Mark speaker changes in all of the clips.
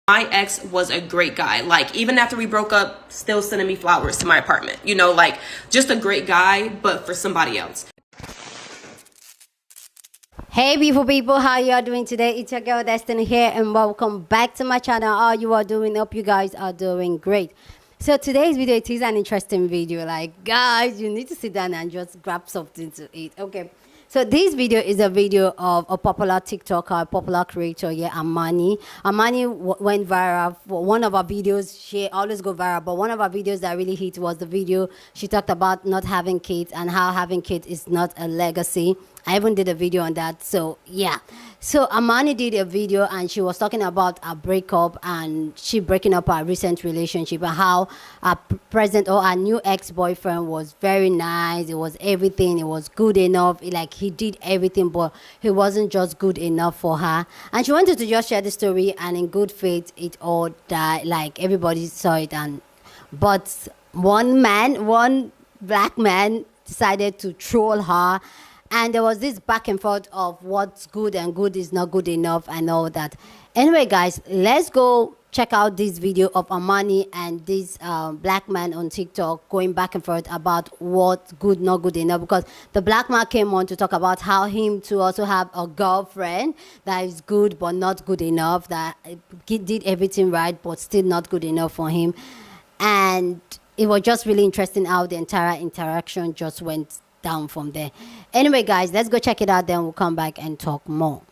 Speaker 1: My ex was a great guy. Like, even after we broke up, still sending me flowers to my apartment. You know, like, just a great guy, but for somebody else.
Speaker 2: Hey beautiful people, how you are doing today? It's your girl Destiny here and welcome back to my channel. How you are doing? Hope you guys are doing great. So today's video, it is an interesting video. Like, guys, you need to sit down and just grab something to eat. Okay, so this video is a video of a popular TikToker, a popular creator, yeah, Amani. Went viral for one of our videos. She always go viral, but one of our videos that really hit was the video she talked about not having kids and how having kids is not a legacy. I even did a video on that. So yeah, so Amani did a video and she was talking about a breakup and she breaking up her recent relationship and how her present or her new ex-boyfriend was very nice. It was everything. It was good enough. Like, he did everything, but he wasn't just good enough for her. And she wanted to just share the story, and in good faith, it all died. Like, everybody saw it, but one black man decided to troll her. And there was this back and forth of what's good and good is not good enough and all that. Anyway, guys, let's go check out this video of Amani and this black man on TikTok going back and forth about what's good, not good enough. Because the black man came on to talk about how him to also have a girlfriend that is good but not good enough, that he did everything right but still not good enough for him. And it was just really interesting how the entire interaction just went down from there. Anyway, guys, let's go check it out, then we'll come back and talk more.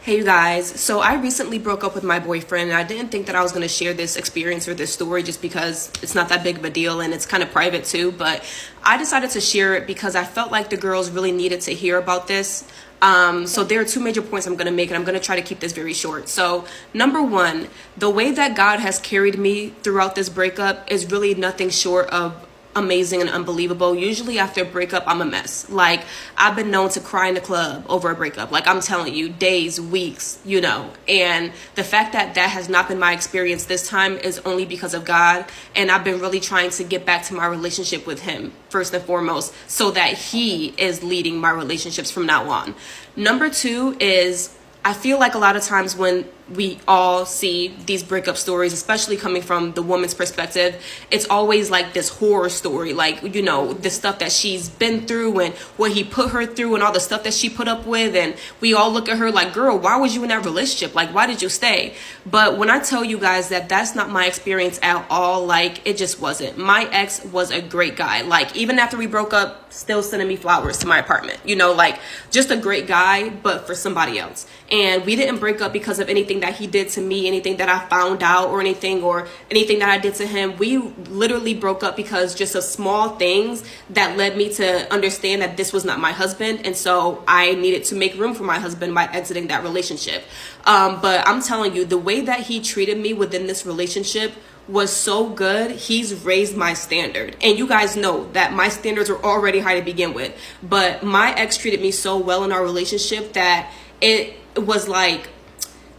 Speaker 1: Hey you guys, so I recently broke up with my boyfriend, and I didn't think that I was going to share this experience or this story just because it's not that big of a deal and it's kind of private too, but I decided to share it because I felt like the girls really needed to hear about this. So there are two major points I'm going to make, and I'm going to try to keep this very short. So number one, the way that God has carried me throughout this breakup is really nothing short of amazing and unbelievable. Usually after a breakup, I'm a mess. Like, I've been known to cry in the club over a breakup. Like, I'm telling you, days, weeks, you know. And the fact that that has not been my experience this time is only because of God. And I've been really trying to get back to my relationship with him, first and foremost, so that he is leading my relationships from now on. Number two is, I feel like a lot of times when we all see these breakup stories, especially coming from the woman's perspective, it's always like this horror story, like, you know, the stuff that she's been through and what he put her through and all the stuff that she put up with. And we all look at her like, girl, why was you in that relationship? Like, why did you stay? But when I tell you guys that that's not my experience at all, like, it just wasn't. My ex was a great guy. Like, even after we broke up, still sending me flowers to my apartment, you know, like, just a great guy, but for somebody else. And we didn't break up because of anything that he did to me, anything that I found out or anything that I did to him. We literally broke up because just of small things that led me to understand that this was not my husband. And so I needed to make room for my husband by exiting that relationship. But I'm telling you, the way that he treated me within this relationship was so good. He's raised my standard, and you guys know that my standards were already high to begin with, but my ex treated me so well in our relationship that it was like,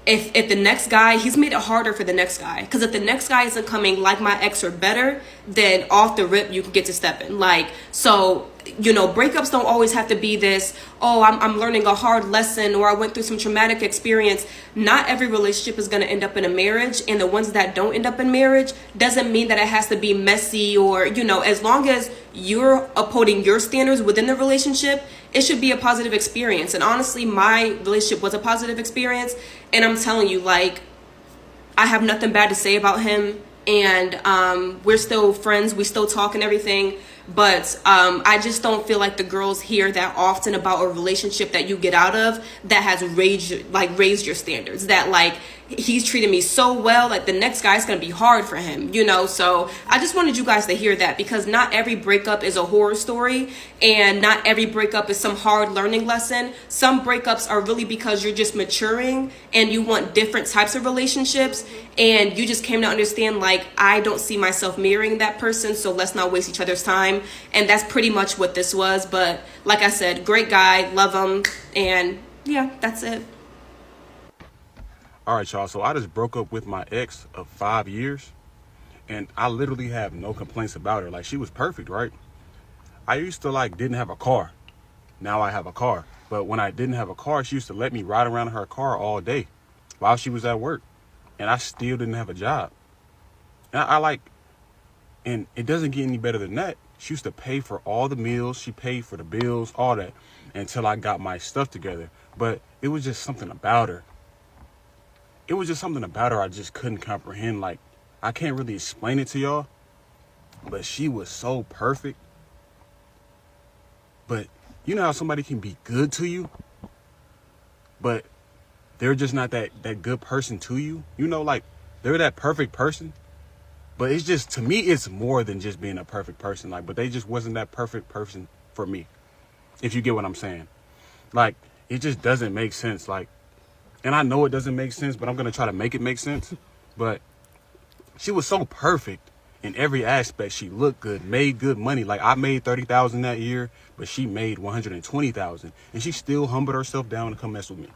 Speaker 1: if the next guy, he's made it harder for the next guy, because if the next guy isn't coming like my ex or better, then off the rip you can get to stepping. Like, so, you know, breakups don't always have to be this, oh, I'm learning a hard lesson, or I went through some traumatic experience. Not every relationship is going to end up in a marriage, and the ones that don't end up in marriage doesn't mean that it has to be messy, or, you know, as long as you're upholding your standards within the relationship, it should be a positive experience. And honestly, my relationship was a positive experience, and I'm telling you, like, I have nothing bad to say about him, and we're still friends, we still talk and everything. But I just don't feel like the girls hear that often about a relationship that you get out of that has raised your standards, that like, he's treated me so well, like the next guy's gonna be hard for him, you know. So I just wanted you guys to hear that, because not every breakup is a horror story, and not every breakup is some hard learning lesson. Some breakups are really because you're just maturing and you want different types of relationships, and you just came to understand, like, I don't see myself marrying that person, so let's not waste each other's time. And that's pretty much what this was. But like I said, great guy, love him, and yeah, that's it.
Speaker 3: All right, y'all, so I just broke up with my ex of 5 years, and I literally have no complaints about her. Like, she was perfect, right? I used to, like, didn't have a car. Now I have a car. But when I didn't have a car, she used to let me ride around in her car all day while she was at work. and I still didn't have a job. And I like, and it doesn't get any better than that. She used to pay for all the meals. She paid for the bills, all that, until I got my stuff together. But it was just something about her. It was just something about her I just couldn't comprehend. Like, I can't really explain it to y'all, but she was so perfect. But you know how somebody can be good to you, but they're just not that good person to you? You know, like, they're that perfect person. But it's just, to me, it's more than just being a perfect person. Like, but they just wasn't that perfect person for me, if you get what I'm saying. Like, it just doesn't make sense. Like, and I know it doesn't make sense, but I'm going to try to make it make sense. But she was so perfect in every aspect. She looked good, made good money. Like, I made $30,000 that year, but she made $120,000. And she still humbled herself down to come mess with me.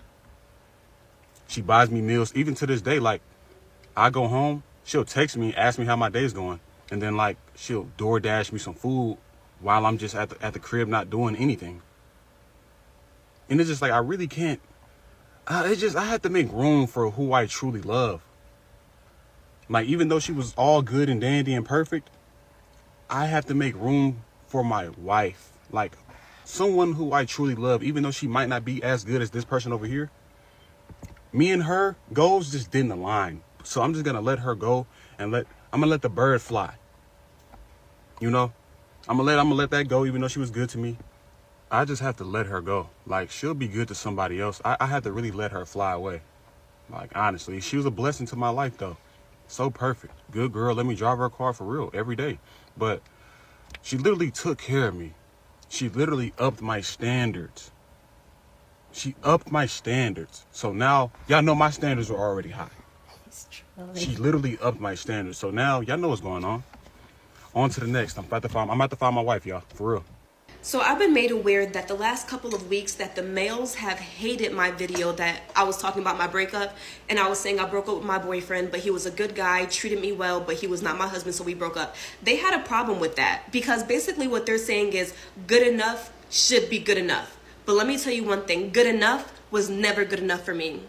Speaker 3: She buys me meals. Even to this day, like, I go home, she'll text me, ask me how my day's going. And then, like, she'll DoorDash me some food while I'm just at the crib not doing anything. And it's just like, I really can't. I had to make room for who I truly love. Like, even though she was all good and dandy and perfect, I have to make room for my wife. Like, someone who I truly love, even though she might not be as good as this person over here. Me and her goals just didn't align. So I'm just going to let her go and I'm going to let the bird fly. You know, I'm going to let that go, even though she was good to me. I just have to let her go. Like, she'll be good to somebody else. I have to really let her fly away. Like, honestly, she was a blessing to my life, though. So perfect. Good girl. Let me drive her car for real every day. But she literally took care of me. She literally upped my standards. She upped my standards. So now, y'all know my standards were already high. She literally upped my standards. So now, y'all know what's going on. On to the next. I'm about to find my wife, y'all. For real.
Speaker 1: So I've been made aware that the last couple of weeks that the males have hated my video that I was talking about my breakup, and I was saying I broke up with my boyfriend, but he was a good guy, treated me well, but he was not my husband, so we broke up. They had a problem with that because basically what they're saying is good enough should be good enough. But let me tell you one thing, good enough was never good enough for me.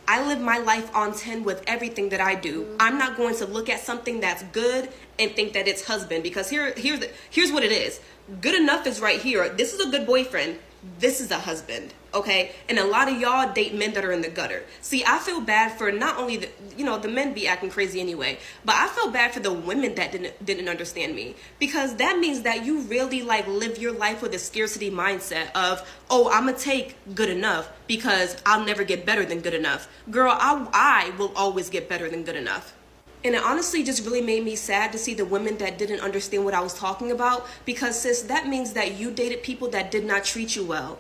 Speaker 1: I live my life on 10 with everything that I do. I'm not going to look at something that's good and think that it's husband, because here's what it is. Good enough is right here. This is a good boyfriend. This is a husband, okay? And a lot of y'all date men that are in the gutter. See, I feel bad for not only the men be acting crazy anyway, but I feel bad for the women that didn't understand me, because that means that you really like live your life with a scarcity mindset of, oh, I'm gonna take good enough because I'll never get better than good enough. Girl, I will always get better than good enough. And it honestly just really made me sad to see the women that didn't understand what I was talking about, because sis, that means that you dated people that did not treat you well.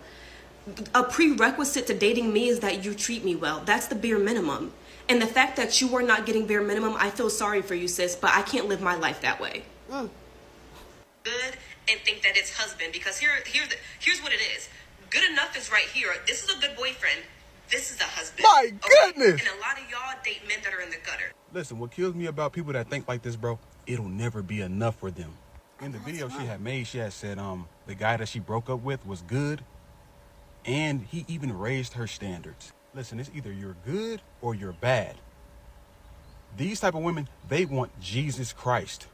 Speaker 1: A prerequisite to dating me is that you treat me well. That's the bare minimum. And the fact that you are not getting bare minimum, I feel sorry for you, sis, but I can't live my life that way. Good and think that it's husband, because here's what it is. Good enough is right here. This is a good boyfriend. This is a husband.
Speaker 3: My goodness!
Speaker 1: And a lot of y'all date men that are in the gutter.
Speaker 3: Listen, what kills me about people that think like this, bro, it'll never be enough for them. In the video she had made, she had said the guy that she broke up with was good, and he even raised her standards. Listen, it's either you're good or you're bad. These type of women, they want Jesus Christ.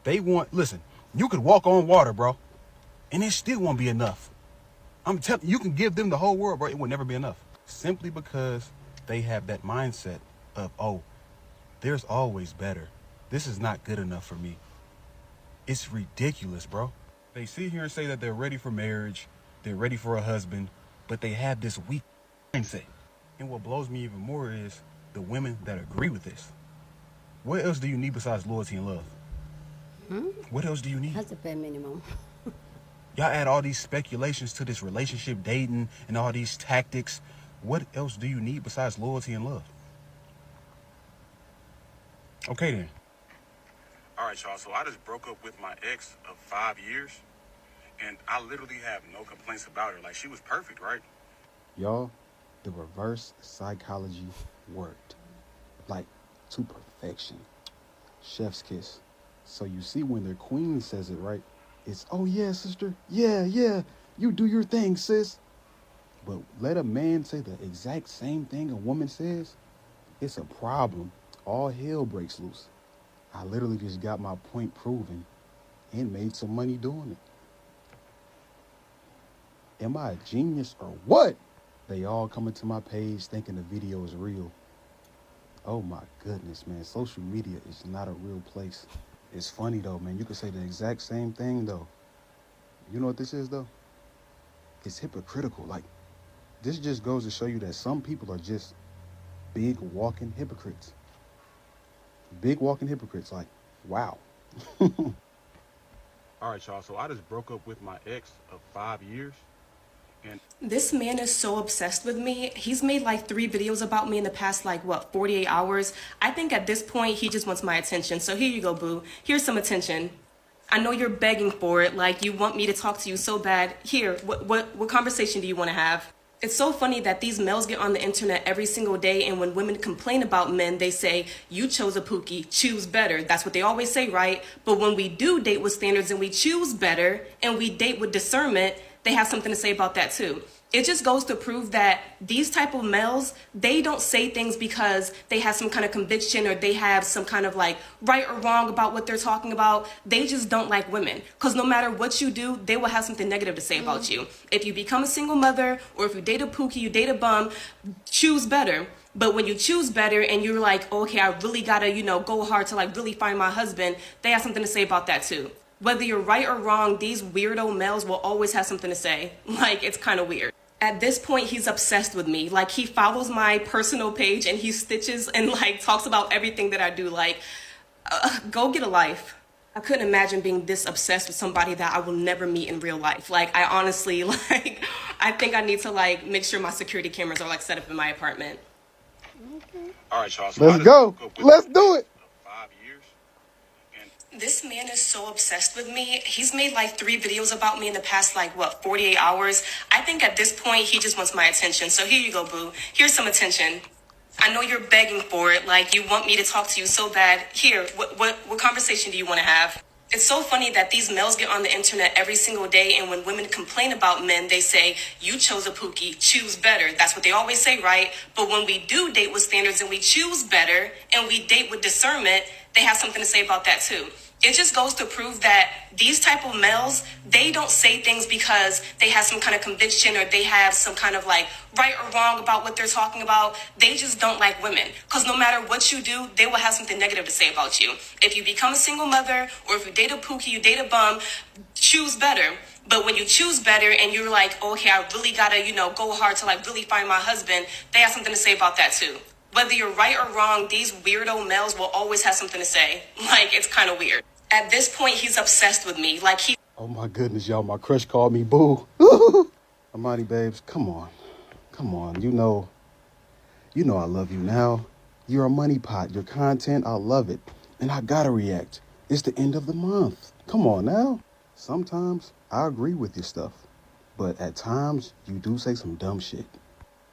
Speaker 3: Listen, you could walk on water, bro, and it still won't be enough. I'm telling you, you can give them the whole world, bro, it will never be enough. Simply because they have that mindset of, oh, there's always better. This is not good enough for me. It's ridiculous, bro. They sit here and say that they're ready for marriage, they're ready for a husband, but they have this weak mindset. And what blows me even more is the women that agree with this. What else do you need besides loyalty and love? What else do you need?
Speaker 2: That's a bare minimum.
Speaker 3: Y'all add all these speculations to this relationship dating and all these tactics. What else do you need besides loyalty and love? Okay, then. All right, y'all. So I just broke up with my ex of 5 years, and I literally have no complaints about her. Like, she was perfect, right? Y'all, the reverse psychology worked. Like, to perfection. Chef's kiss. So you see when their queen says it, right? It's, oh, yeah, sister. Yeah, you do your thing, sis. But let a man say the exact same thing a woman says, it's a problem. All hell breaks loose. I literally just got my point proven and made some money doing it. Am I a genius or what? They all coming to my page thinking the video is real. Oh my goodness, man. Social media is not a real place. It's funny though, man. You could say the exact same thing though. You know what this is though? It's hypocritical. Like, this just goes to show you that some people are just big walking hypocrites. Big walking hypocrites. Like, wow. All right, y'all. So I just broke up with my ex of 5 years. And
Speaker 1: This man is so obsessed with me. He's made like 3 videos about me in the past, like, what, 48 hours? I think at this point, he just wants my attention. So here you go, boo. Here's some attention. I know you're begging for it. Like, you want me to talk to you so bad. Here, what conversation do you want to have? It's so funny that these males get on the internet every single day, and when women complain about men, they say, you chose a pookie, choose better. That's what they always say, right? But when we do date with standards and we choose better and we date with discernment, they have something to say about that too. It just goes to prove that these type of males, they don't say things because they have some kind of conviction or they have some kind of like right or wrong about what they're talking about. They just don't like women, because no matter what you do, they will have something negative to say about you. If you become a single mother, or if you date a pookie, you date a bum, choose better. But when you choose better and you're like, okay, I really gotta, go hard to like really find my husband, they have something to say about that too. Whether you're right or wrong, these weirdo males will always have something to say. Like, it's kind of weird. At this point, he's obsessed with me. Like, he follows my personal page and he stitches and like talks about everything that I do. Like, go get a life. I couldn't imagine being this obsessed with somebody that I will never meet in real life. Like, I honestly, like, I think I need to like make sure my security cameras are like set up in my apartment.
Speaker 2: Okay.
Speaker 3: all right, y'all. So let's go. Let's do it. 5 years.
Speaker 1: This man is so obsessed with me. He's made like 3 videos about me in the past, like, what, 48 hours? I think at this point, he just wants my attention. So here you go, boo. Here's some attention. I know you're begging for it. Like, you want me to talk to you so bad. Here, what conversation do you want to have? It's so funny that these males get on the internet every single day, and when women complain about men, they say, you chose a pookie, choose better. That's what they always say, right? But when we do date with standards and we choose better and we date with discernment, they have something to say about that too. It just goes to prove that these type of males, they don't say things because they have some kind of conviction or they have some kind of like right or wrong about what they're talking about. They just don't like women, because no matter what you do, they will have something negative to say about you. If you become a single mother, or if you date a pookie, you date a bum, choose better. But when you choose better and you're like, okay, I really gotta, go hard to like really find my husband, they have something to say about that too. Whether you're right or wrong, these weirdo males will always have something to say. Like, it's kind of weird. At this point, he's obsessed with me. Like, he...
Speaker 3: Oh my goodness, y'all. My crush called me boo. Amani, babes, come on. Come on. You know I love you now. You're a money pot. Your content, I love it. And I gotta react. It's the end of the month. Come on now. Sometimes I agree with your stuff. But at times, you do say some dumb shit.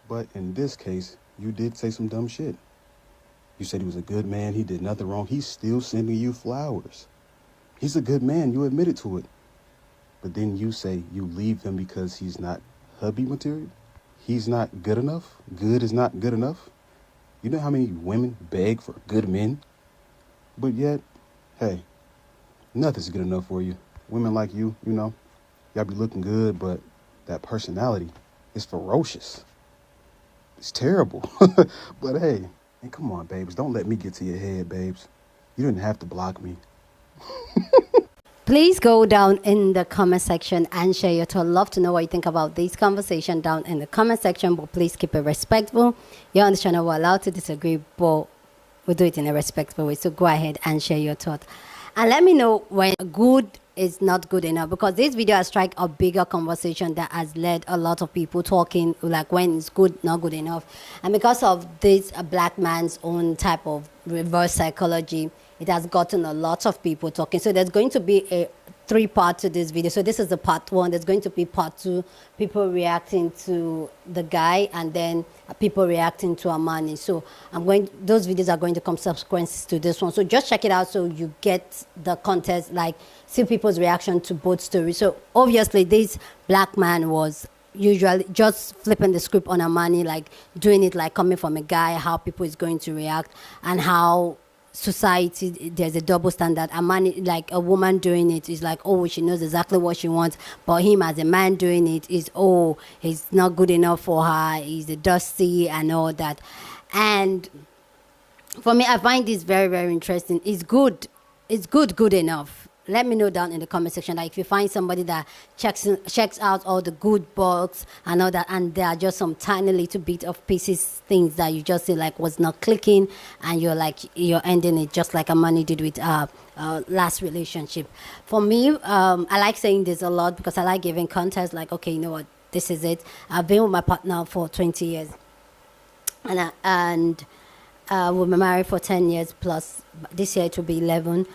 Speaker 3: But in this case, you did say some dumb shit. You said he was a good man. He did nothing wrong. He's still sending you flowers. He's a good man. You admitted to it. But then you say you leave him because he's not hubby material. He's not good enough. Good is not good enough. You know how many women beg for good men? But yet, hey, nothing's good enough for you. Women like you, y'all be looking good, but that personality is ferocious. It's terrible. But hey, and come on, babes. Don't let me get to your head, babes. You didn't have to block me.
Speaker 2: Please go down in the comment section and share your thoughts. Love to know what you think about this conversation down in the comment section, but please keep it respectful. You're on the channel, we're allowed to disagree, but we do it in a respectful way. So go ahead and share your thoughts. And let me know when good is not good enough, because this video has struck a bigger conversation that has led a lot of people talking like when it's good, not good enough. And because of this black man's own type of reverse psychology, it has gotten a lot of people talking. So there's going to be a 3-part to this video. So this is the part 1. There's going to be part 2, people reacting to the guy, and then people reacting to Amani. So those videos are going to come subsequent to this one. So just check it out so you get the context, like see people's reaction to both stories. So obviously this black man was usually just flipping the script on Amani, like doing it like coming from a guy, how people is going to react, and how society there's a double standard. Amani, like a woman doing it, is like, oh, she knows exactly what she wants, but him as a man doing it is, oh, he's not good enough for her, he's a dusty and all that. And for me, I find this very, very interesting. It's good enough. Let me know down in the comment section, like if you find somebody that checks out all the good books and all that, and there are just some tiny little bit of pieces, things that you just say like was not clicking, and you're ending it just like Amani did with last relationship. For me, I like saying this a lot because I like giving context. Like, okay, you know what, this is it. I've been with my partner for 20 years, and we've been married for 10 years plus. This year it will be 11.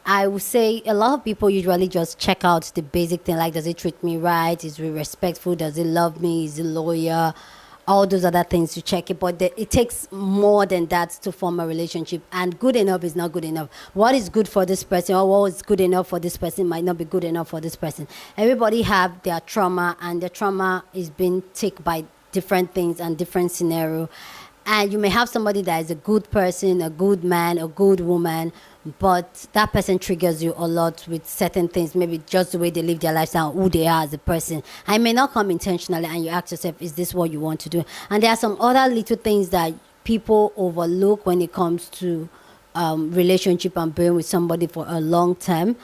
Speaker 2: I would say a lot of people usually just check out the basic thing, like, does he treat me right? Is he respectful? Does he love me? Is he loyal? All those other things to check it. But it takes more than that to form a relationship. And good enough is not good enough. What is good for this person or what is good enough for this person might not be good enough for this person. Everybody have their trauma, and their trauma is being taken by different things and different scenario. And you may have somebody that is a good person, a good man, a good woman, but that person triggers you a lot with certain things, maybe just the way they live their lifestyle, who they are as a person. And it may not come intentionally, and you ask yourself, is this what you want to do? And there are some other little things that people overlook when it comes to relationship and being with somebody for a long time.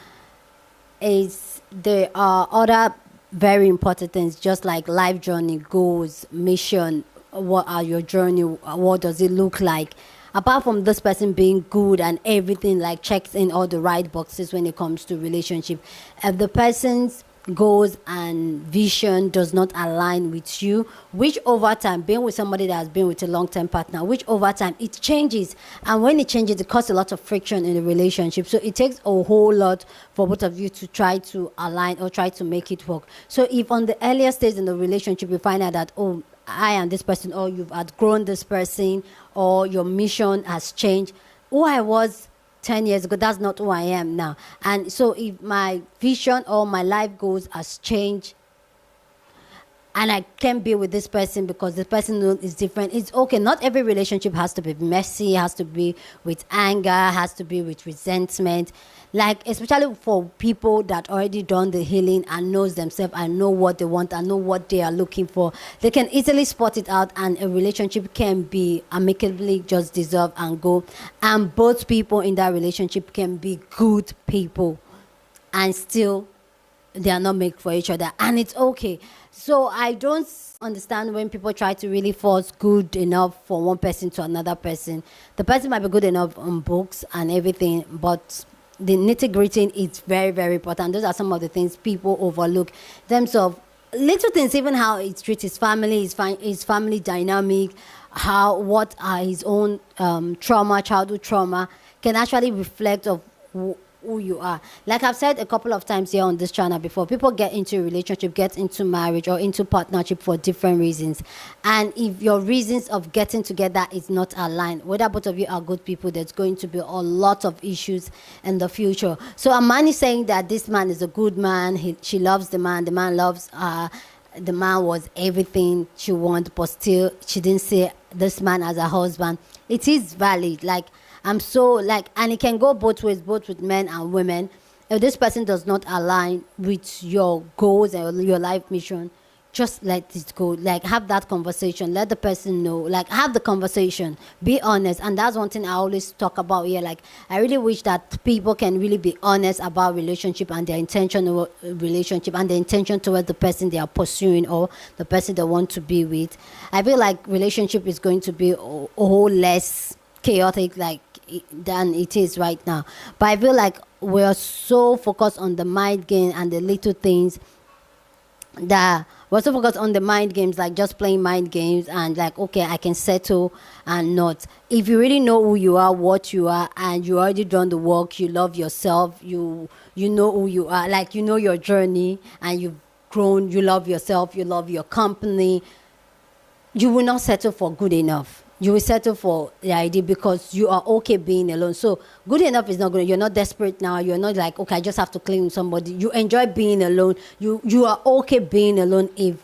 Speaker 2: There are other very important things, just like life journey, goals, mission. What are your journey? What does it look like? Apart from this person being good and everything, like checks in all the right boxes when it comes to relationship, if the person's goals and vision does not align with you, which over time, being with somebody that has been with a long-term partner, which over time it changes, and when it changes, it causes a lot of friction in the relationship. So it takes a whole lot for both of you to try to align or try to make it work. So if on the earlier stage in the relationship you find out that, oh, I am this person, or you've outgrown this person, or your mission has changed, who I was 10 years ago, that's not who I am now. And so if my vision or my life goals has changed, and I can't be with this person because the person is different, it's okay. Not every relationship has to be messy, has to be with anger, has to be with resentment. Like, especially for people that already done the healing and knows themselves and know what they want and know what they are looking for, they can easily spot it out, and a relationship can be amicably just dissolve and go. And both people in that relationship can be good people and still they are not made for each other, and it's okay. So I don't understand when people try to really force good enough for one person to another person. The person might be good enough on books and everything, but the nitty-gritty is very, very important. Those are some of the things people overlook. In terms of little things, even how he treats his family, his family dynamic, what are his own trauma, childhood trauma, can actually reflect of who you are. Like I've said a couple of times here on this channel before, people get into a relationship, get into marriage or into partnership for different reasons. And if your reasons of getting together is not aligned, whether both of you are good people, there's going to be a lot of issues in the future. So Amani saying that this man is a good man, she loves the man loves her, the man was everything she wanted, but still she didn't see this man as a husband. It is valid. Like, I'm so like, and it can go both ways, both with men and women. If this person does not align with your goals and your life mission, just let it go. Like, have that conversation. Let the person know. Like, have the conversation. Be honest. And that's one thing I always talk about here. Like, I really wish that people can really be honest about relationship and their intention of relationship and the intention towards the person they are pursuing or the person they want to be with. I feel like relationship is going to be a whole less chaotic than it is right now. But I feel like we're so focused on the mind game and the little things that we're so focused on the mind games, like just playing mind games and like, okay, I can settle and not. If you really know who you are, what you are, and you already done the work, you love yourself, you know who you are, like you know your journey and you've grown, you love yourself, you love your company, you will not settle for good enough. You will settle for the idea because you are okay being alone. So good enough is not good. You're not desperate now. You're not like, okay, I just have to cling with somebody. You enjoy being alone. You are okay being alone if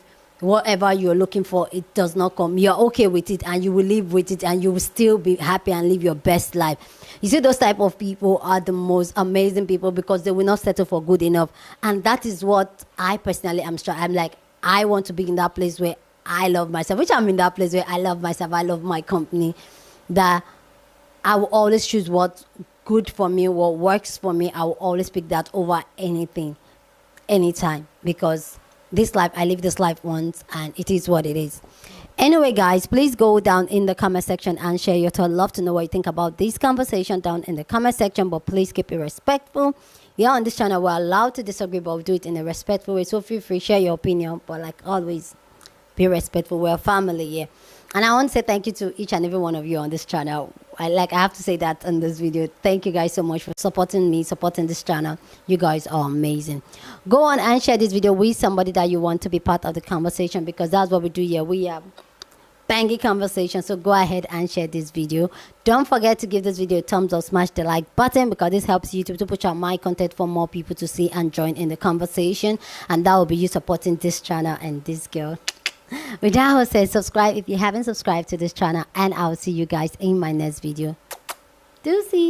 Speaker 2: whatever you're looking for, it does not come. You're okay with it and you will live with it and you will still be happy and live your best life. You see, those type of people are the most amazing people because they will not settle for good enough. And that is what I personally am strong. I'm like, I want to be in that place where I love myself, which I'm in that place where I love myself. I love my company, that I will always choose what's good for me, what works for me. I will always pick that over anything, anytime, because this life, I live this life once and it is what it is. Anyway, guys, please go down in the comment section and share your thoughts. Love to know what you think about this conversation down in the comment section, but please keep it respectful. Here on this channel, we're allowed to disagree, but we'll do it in a respectful way. So feel free, share your opinion, but like always, be respectful. We're a family here. And I want to say thank you to each and every one of you on this channel. I have to say that in this video. Thank you guys so much for supporting me, supporting this channel. You guys are amazing. Go on and share this video with somebody that you want to be part of the conversation, because that's what we do here. We have banging conversation. So go ahead and share this video. Don't forget to give this video a thumbs up, smash the like button, because this helps YouTube to push out my content for more people to see and join in the conversation. And that will be you supporting this channel and this girl. With that, I will say subscribe if you haven't subscribed to this channel, and I will see you guys in my next video. Deuces.